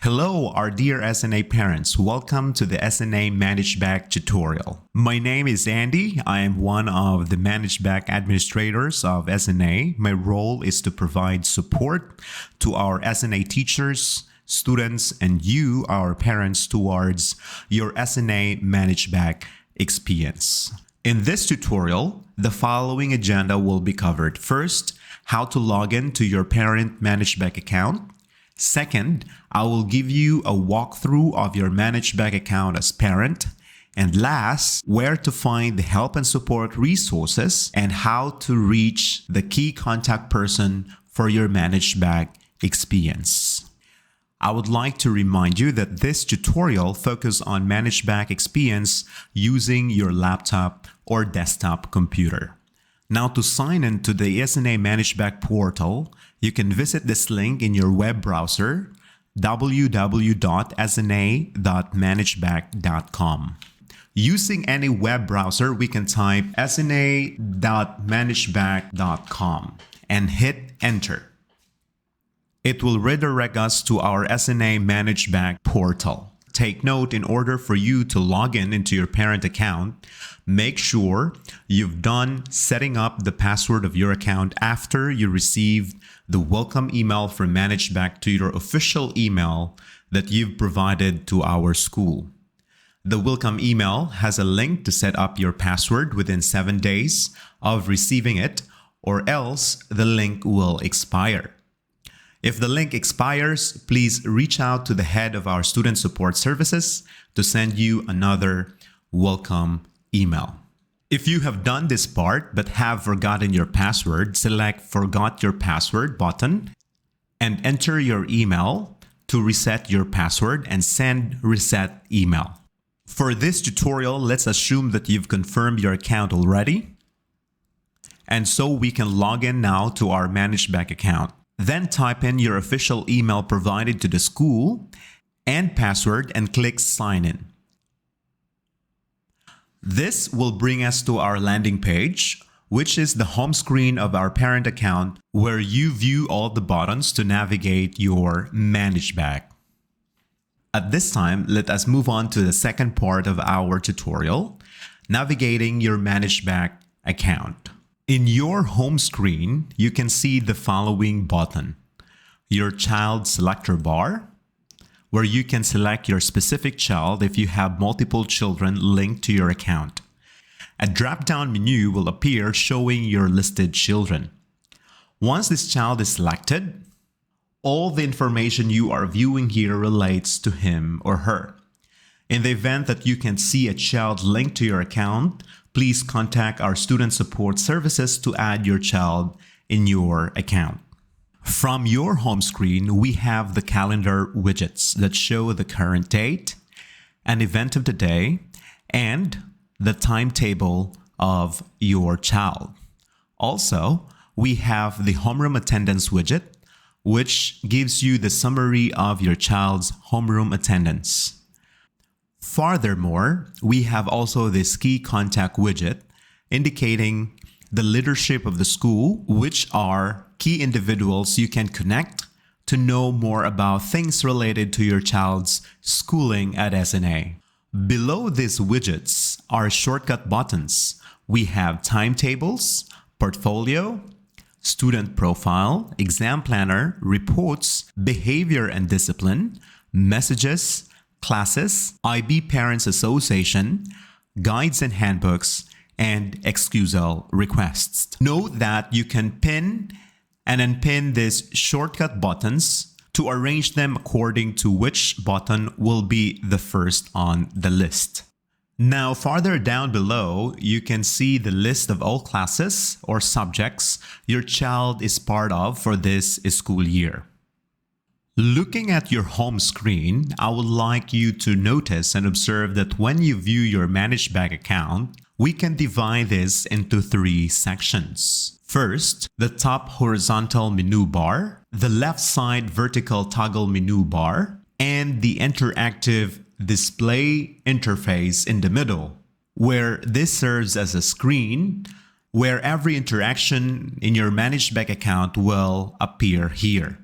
Hello, our dear SNA parents. Welcome to the SNA ManageBac tutorial. My name is Andy. I am one of the ManageBac administrators of SNA. My role is to provide support to our SNA teachers, students, and you, our parents, towards your SNA ManageBac experience. In this tutorial, the following agenda will be covered. First, how to log in to your parent ManageBac account. Second, I will give you a walkthrough of your ManageBac account as parent. And last, where to find the help and support resources and how to reach the key contact person for your ManageBac experience. I would like to remind you that this tutorial focuses on ManageBac experience using your laptop or desktop computer. Now, to sign in to the SNA ManageBac portal, you can visit this link in your web browser, www.sna.managebac.com. Using any web browser, we can type sna.managebac.com and hit enter. It will redirect us to our SNA ManageBac portal. Take note, in order for you to log in into your parent account, make sure you've done setting up the password of your account after you received the welcome email from ManageBac to your official email that you've provided to our school. The welcome email has a link to set up your password within 7 days of receiving it, or else the link will expire. If the link expires, please reach out to the head of our student support services to send you another welcome email. If you have done this part but have forgotten your password, select Forgot Your Password button and enter your email to reset your password and send reset email. For this tutorial, let's assume that you've confirmed your account already. And so we can log in now to our ManageBac account. Then type in your official email provided to the school and password and click Sign In. This will bring us to our landing page, which is the home screen of our parent account, where you view all the buttons to navigate your ManageBac. At this time, let us move on to the second part of our tutorial, navigating your ManageBac account. In your home screen, you can see the following button: your child selector bar, where you can select your specific child if you have multiple children linked to your account. A drop-down menu will appear showing your listed children. Once this child is selected, all the information you are viewing here relates to him or her. In the event that you can see a child linked to your account, please contact our student support services to add your child in your account. From your home screen, we have the calendar widgets that show the current date, an event of the day, and the timetable of your child. Also, we have the homeroom attendance widget, which gives you the summary of your child's homeroom attendance. Furthermore, we have also this key contact widget indicating the leadership of the school, which are key individuals you can connect to know more about things related to your child's schooling at SNA. Below these widgets are shortcut buttons. We have timetables, portfolio, student profile, exam planner, reports, behavior and discipline, messages, classes, IB Parents Association, guides and handbooks, and excusal requests. Note that you can pin and unpin these shortcut buttons to arrange them according to which button will be the first on the list. Now, farther down below, you can see the list of all classes or subjects your child is part of for this school year. Looking at your home screen, I would like you to notice and observe that when you view your ManageBac account, we can divide this into 3 sections. First, the top horizontal menu bar, the left side vertical toggle menu bar, and the interactive display interface in the middle, where this serves as a screen where every interaction in your ManageBac account will appear here.